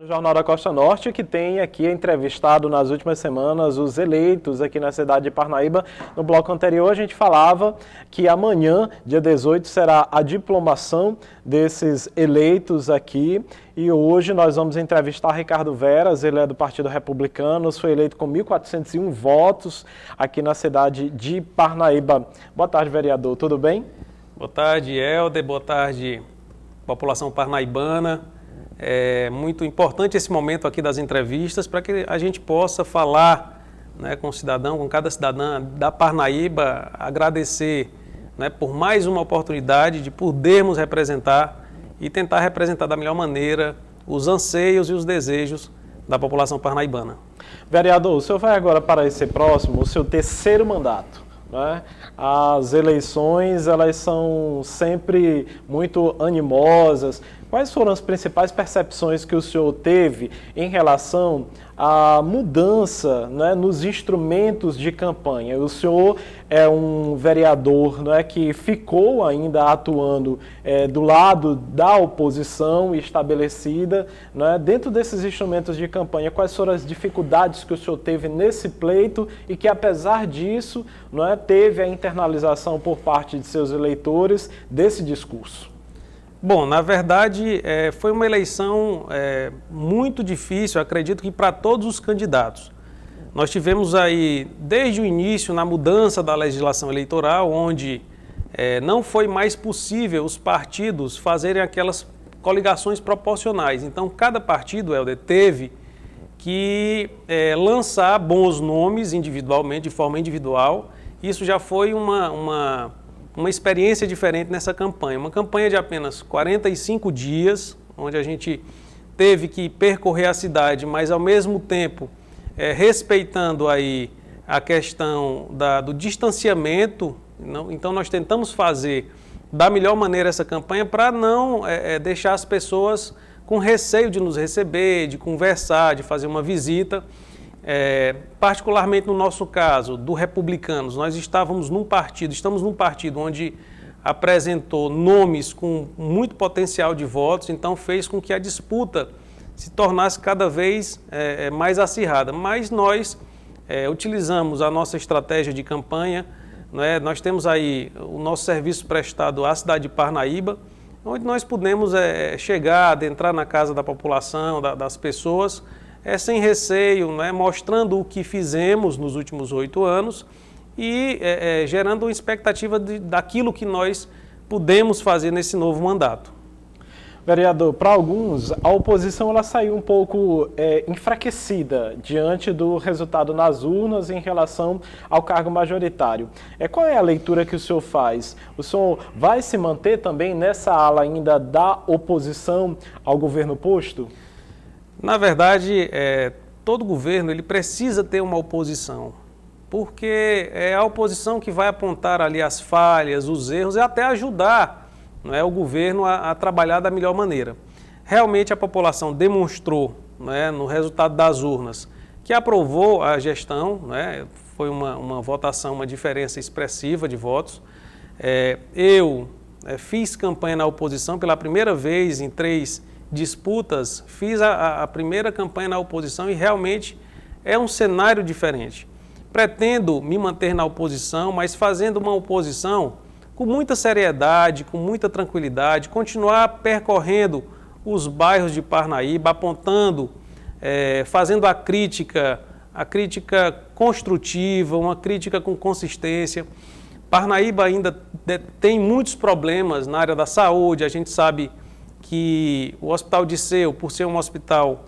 O Jornal da Costa Norte, que tem aqui entrevistado nas últimas semanas os eleitos aqui na cidade de Parnaíba. No bloco anterior a gente falava que amanhã, dia 18, será a diplomação desses eleitos aqui. E hoje nós vamos entrevistar Ricardo Veras, ele é do Partido Republicano, foi eleito com 1.401 votos aqui na cidade de Parnaíba. Boa tarde, vereador, tudo bem? Boa tarde, Helder, boa tarde, população parnaibana. É muito importante esse momento aqui das entrevistas para que a gente possa falar, né, com o cidadão, com cada cidadã da Parnaíba, agradecer, né, por mais uma oportunidade de podermos representar e tentar representar da melhor maneira os anseios e os desejos da população parnaibana. Vereador, o senhor vai agora para esse próximo, o seu terceiro mandato. Né? As eleições, elas são sempre muito animosas. Quais foram as principais percepções que o senhor teve em relação à mudança, né, nos instrumentos de campanha? O senhor é um vereador, né, que ficou ainda atuando do lado da oposição estabelecida, né, dentro desses instrumentos de campanha. Quais foram as dificuldades que o senhor teve nesse pleito e que, apesar disso, né, teve a internalização por parte de seus eleitores desse discurso? Bom, na verdade, foi uma eleição muito difícil, acredito que para todos os candidatos. Nós tivemos aí, desde o início, na mudança da legislação eleitoral, onde não foi mais possível os partidos fazerem aquelas coligações proporcionais. Então, cada partido, Helder, teve que lançar bons nomes individualmente, de forma individual. Isso já foi uma experiência diferente nessa campanha. Uma campanha de apenas 45 dias, onde a gente teve que percorrer a cidade, mas ao mesmo tempo respeitando aí a questão do distanciamento. Então nós tentamos fazer da melhor maneira essa campanha para não deixar as pessoas com receio de nos receber, de conversar, de fazer uma visita. Particularmente no nosso caso, do Republicanos, nós estamos num partido onde apresentou nomes com muito potencial de votos, então fez com que a disputa se tornasse cada vez mais acirrada. Mas nós utilizamos a nossa estratégia de campanha, né? Nós temos aí o nosso serviço prestado à cidade de Parnaíba, onde nós pudemos chegar, adentrar na casa da população, das pessoas, sem receio, né, mostrando o que fizemos nos últimos 8 anos e gerando uma expectativa daquilo que nós pudemos fazer nesse novo mandato. Vereador, para alguns, a oposição ela saiu um pouco enfraquecida diante do resultado nas urnas em relação ao cargo majoritário. Qual é a leitura que o senhor faz? O senhor vai se manter também nessa ala ainda da oposição ao governo posto? Na verdade, todo governo ele precisa ter uma oposição, porque é a oposição que vai apontar ali as falhas, os erros e até ajudar, não é, o governo a trabalhar da melhor maneira. Realmente a população demonstrou, não é, no resultado das urnas que aprovou a gestão, não é, foi uma votação, uma diferença expressiva de votos. Eu fiz campanha na oposição pela primeira vez em 3 disputas, fiz a primeira campanha na oposição e realmente é um cenário diferente. Pretendo me manter na oposição, mas fazendo uma oposição com muita seriedade, com muita tranquilidade, continuar percorrendo os bairros de Parnaíba, apontando, fazendo a crítica construtiva, uma crítica com consistência. Parnaíba ainda tem muitos problemas na área da saúde, a gente sabe que o Hospital Disseu, por ser um hospital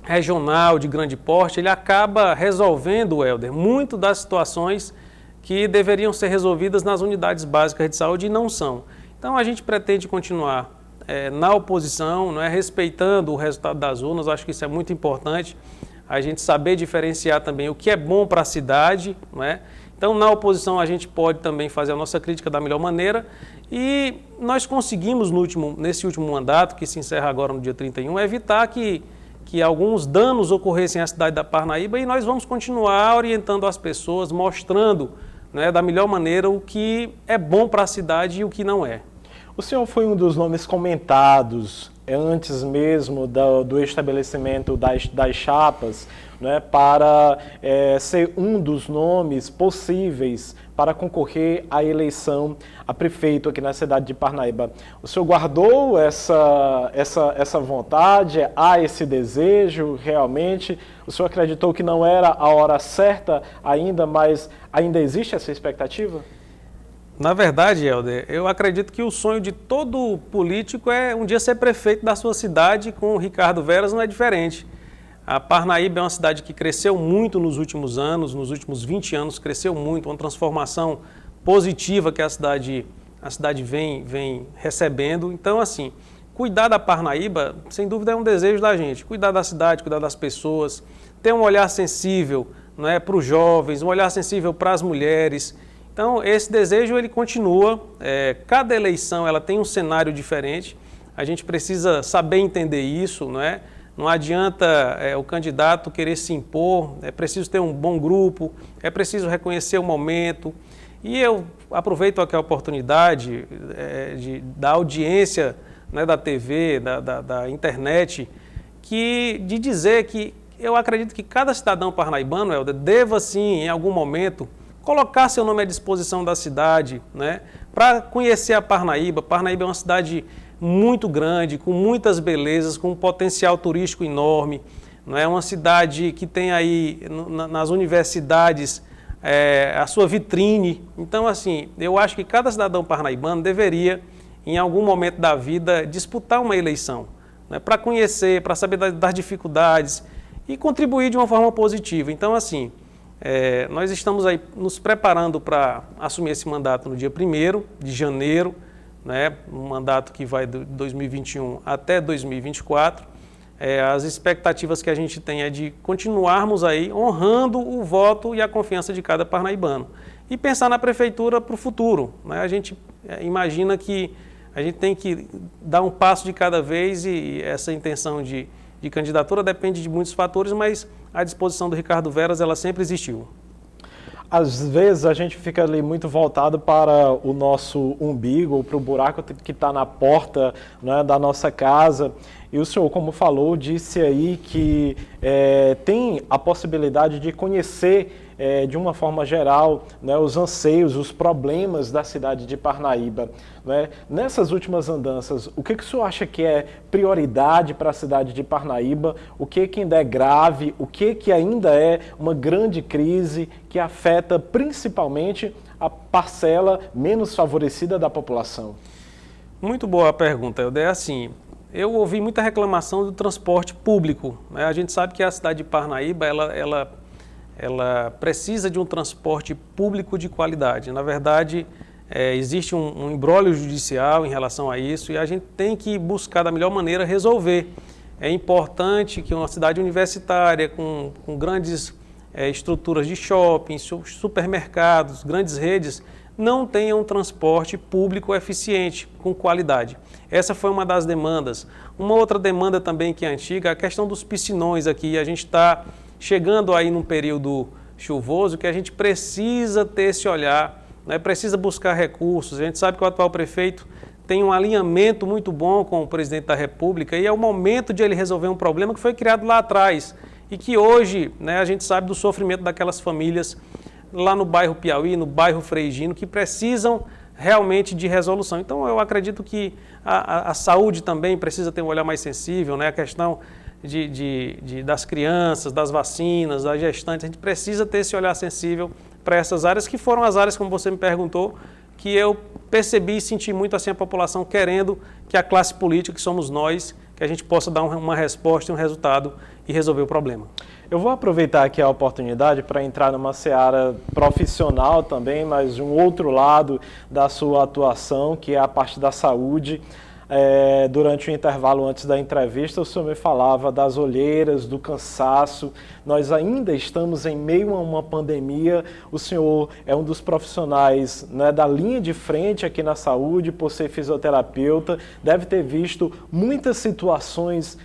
regional, de grande porte, ele acaba resolvendo, Helder, muito das situações que deveriam ser resolvidas nas unidades básicas de saúde e não são. Então a gente pretende continuar na oposição, não é, respeitando o resultado das urnas. Acho que isso é muito importante, a gente saber diferenciar também o que é bom para a cidade, não é? Então, na oposição, a gente pode também fazer a nossa crítica da melhor maneira e nós conseguimos, nesse último mandato, que se encerra agora no dia 31, evitar que alguns danos ocorressem à cidade da Parnaíba e nós vamos continuar orientando as pessoas, mostrando, né, da melhor maneira o que é bom para a cidade e o que não é. O senhor foi um dos nomes comentados antes mesmo do estabelecimento das chapas, né, para ser um dos nomes possíveis para concorrer à eleição a prefeito aqui na cidade de Parnaíba. O senhor guardou essa vontade, há esse desejo realmente? O senhor acreditou que não era a hora certa ainda, mas ainda existe essa expectativa? Na verdade, Helder, eu acredito que o sonho de todo político é um dia ser prefeito da sua cidade. Com o Ricardo Veras não é diferente. A Parnaíba é uma cidade que cresceu muito nos últimos anos, nos últimos 20 anos cresceu muito, uma transformação positiva que a cidade vem recebendo. Então, assim, cuidar da Parnaíba, sem dúvida, é um desejo da gente. Cuidar da cidade, cuidar das pessoas, ter um olhar sensível, não é, para os jovens, um olhar sensível para as mulheres. Então, esse desejo ele continua. Cada eleição ela tem um cenário diferente. A gente precisa saber entender isso, não é? Não adianta o candidato querer se impor, é preciso ter um bom grupo, é preciso reconhecer o momento. E eu aproveito aqui a oportunidade da audiência, né, da TV, da internet, de dizer que eu acredito que cada cidadão parnaibano, Helder, deva sim, em algum momento, colocar seu nome à disposição da cidade, né, para conhecer a Parnaíba. Parnaíba é uma cidade muito grande, com muitas belezas, com um potencial turístico enorme. Não é uma cidade que tem aí nas universidades a sua vitrine. Então, assim, eu acho que cada cidadão parnaibano deveria, em algum momento da vida, disputar uma eleição, né, para conhecer, para saber das dificuldades e contribuir de uma forma positiva. Então, assim, nós estamos aí nos preparando para assumir esse mandato no dia 1º de janeiro, né, um mandato que vai de 2021 até 2024. As expectativas que a gente tem é de continuarmos aí honrando o voto e a confiança de cada parnaibano. E pensar na prefeitura para o futuro, né? A gente imagina que a gente tem que dar um passo de cada vez e essa intenção de candidatura depende de muitos fatores, mas a disposição do Ricardo Veras ela sempre existiu. Às vezes a gente fica ali muito voltado para o nosso umbigo, para o buraco que está na porta, né, da nossa casa. E o senhor, como falou, disse aí que tem a possibilidade de conhecer de uma forma geral, né, os anseios, os problemas da cidade de Parnaíba. Né? Nessas últimas andanças, o que o senhor acha que é prioridade para a cidade de Parnaíba? O que ainda é grave? O que ainda é uma grande crise que afeta principalmente a parcela menos favorecida da população? Muito boa a pergunta, Helder. Assim, eu ouvi muita reclamação do transporte público, né? A gente sabe que a cidade de Parnaíba, ela precisa de um transporte público de qualidade. Na verdade, existe um imbróglio judicial em relação a isso e a gente tem que buscar da melhor maneira resolver. É importante que uma cidade universitária com grandes estruturas de shopping, supermercados, grandes redes, não tenha um transporte público eficiente, com qualidade. Essa foi uma das demandas. Uma outra demanda também que é antiga, a questão dos piscinões aqui. A gente está chegando aí num período chuvoso que a gente precisa ter esse olhar, né? Precisa buscar recursos. A gente sabe que o atual prefeito tem um alinhamento muito bom com o presidente da República e é o momento de ele resolver um problema que foi criado lá atrás e que hoje, né, a gente sabe do sofrimento daquelas famílias lá no bairro Piauí, no bairro Freigino, que precisam realmente de resolução. Então, eu acredito que a saúde também precisa ter um olhar mais sensível, né? A questão das crianças, das vacinas, das gestantes, a gente precisa ter esse olhar sensível para essas áreas, que foram as áreas, como você me perguntou, que eu percebi e senti muito assim a população querendo que a classe política, que somos nós, que a gente possa dar uma resposta e um resultado e resolver o problema. Eu vou aproveitar aqui a oportunidade para entrar numa seara profissional também, mas de um outro lado da sua atuação, que é a parte da saúde. Durante o intervalo antes da entrevista, o senhor me falava das olheiras, do cansaço. Nós ainda estamos em meio a uma pandemia. O senhor é um dos profissionais, né, da linha de frente aqui na saúde, por ser fisioterapeuta. Deve ter visto muitas situações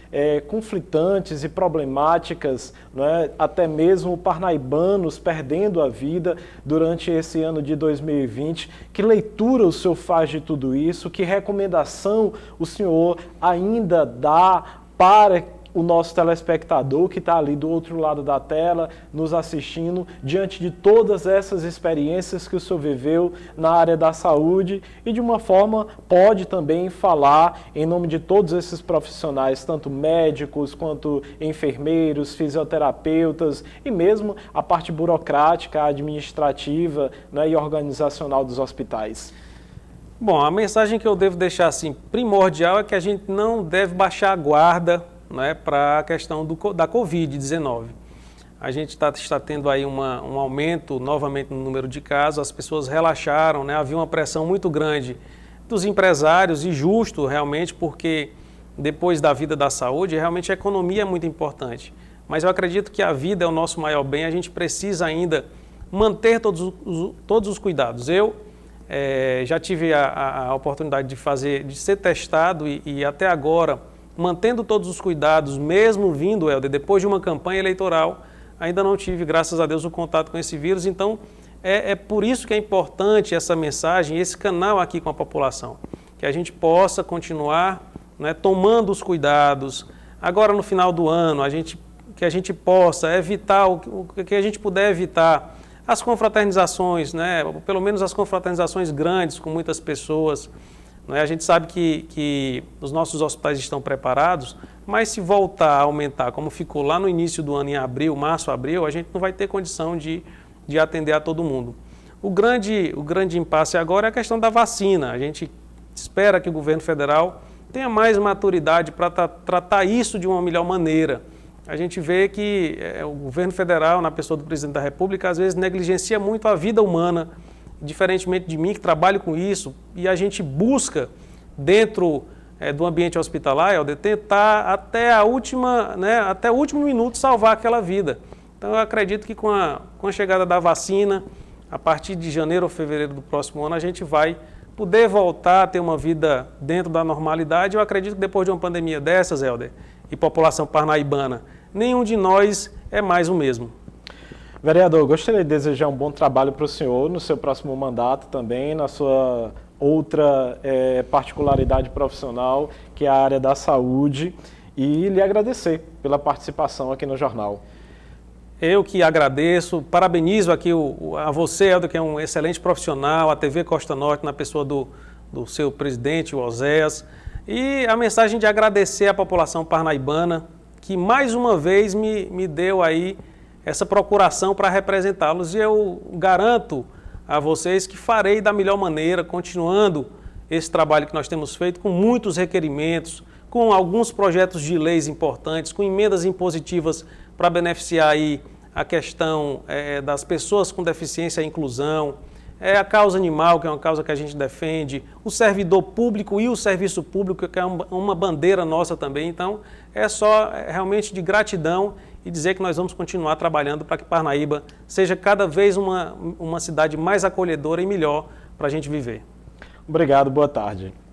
conflitantes e problemáticas, né, até mesmo parnaibanos perdendo a vida durante esse ano de 2020. Que leitura o senhor faz de tudo isso? Que recomendação o senhor ainda dá para o nosso telespectador que está ali do outro lado da tela, nos assistindo, diante de todas essas experiências que o senhor viveu na área da saúde e de uma forma pode também falar em nome de todos esses profissionais, tanto médicos quanto enfermeiros, fisioterapeutas e mesmo a parte burocrática, administrativa, né, e organizacional dos hospitais. Bom, a mensagem que eu devo deixar assim primordial é que a gente não deve baixar a guarda, né, para a questão da Covid-19. A gente está tendo aí um aumento novamente no número de casos, as pessoas relaxaram, né, havia uma pressão muito grande dos empresários e justo realmente, porque depois da vida da saúde, realmente a economia é muito importante. Mas eu acredito que a vida é o nosso maior bem, a gente precisa ainda manter todos os cuidados. Eu já tive a oportunidade de ser testado e até agora, mantendo todos os cuidados, mesmo vindo, Helder, depois de uma campanha eleitoral, ainda não tive, graças a Deus, o contato com esse vírus. Então, é por isso que é importante essa mensagem, esse canal aqui com a população, que a gente possa continuar, né, tomando os cuidados. Agora, no final do ano, que a gente possa evitar, o que a gente puder evitar, as confraternizações, né, pelo menos as confraternizações grandes, com muitas pessoas. A gente sabe que os nossos hospitais estão preparados, mas se voltar a aumentar, como ficou lá no início do ano, em abril, março, abril, a gente não vai ter condição de atender a todo mundo. O grande impasse agora é a questão da vacina. A gente espera que o governo federal tenha mais maturidade para tratar isso de uma melhor maneira. A gente vê que o governo federal, na pessoa do presidente da República, às vezes negligencia muito a vida humana, diferentemente de mim, que trabalho com isso, e a gente busca, dentro do ambiente hospitalar, tentar até o último minuto salvar aquela vida. Então eu acredito que com a chegada da vacina, a partir de janeiro ou fevereiro do próximo ano, a gente vai poder voltar a ter uma vida dentro da normalidade. Eu acredito que depois de uma pandemia dessas, Helder, e população parnaibana, nenhum de nós é mais o mesmo. Vereador, gostaria de desejar um bom trabalho para o senhor no seu próximo mandato também, na sua outra particularidade profissional, que é a área da saúde, e lhe agradecer pela participação aqui no jornal. Eu que agradeço, parabenizo aqui a você, Helder, que é um excelente profissional, a TV Costa Norte, na pessoa do seu presidente, o Oséias, e a mensagem de agradecer à população parnaibana, que mais uma vez me deu aí essa procuração para representá-los, e eu garanto a vocês que farei da melhor maneira, continuando esse trabalho que nós temos feito, com muitos requerimentos, com alguns projetos de leis importantes, com emendas impositivas para beneficiar aí a questão das pessoas com deficiência e inclusão, a causa animal, que é uma causa que a gente defende, o servidor público e o serviço público, que é uma bandeira nossa também. Então, é só realmente de gratidão e dizer que nós vamos continuar trabalhando para que Parnaíba seja cada vez uma cidade mais acolhedora e melhor para a gente viver. Obrigado, boa tarde.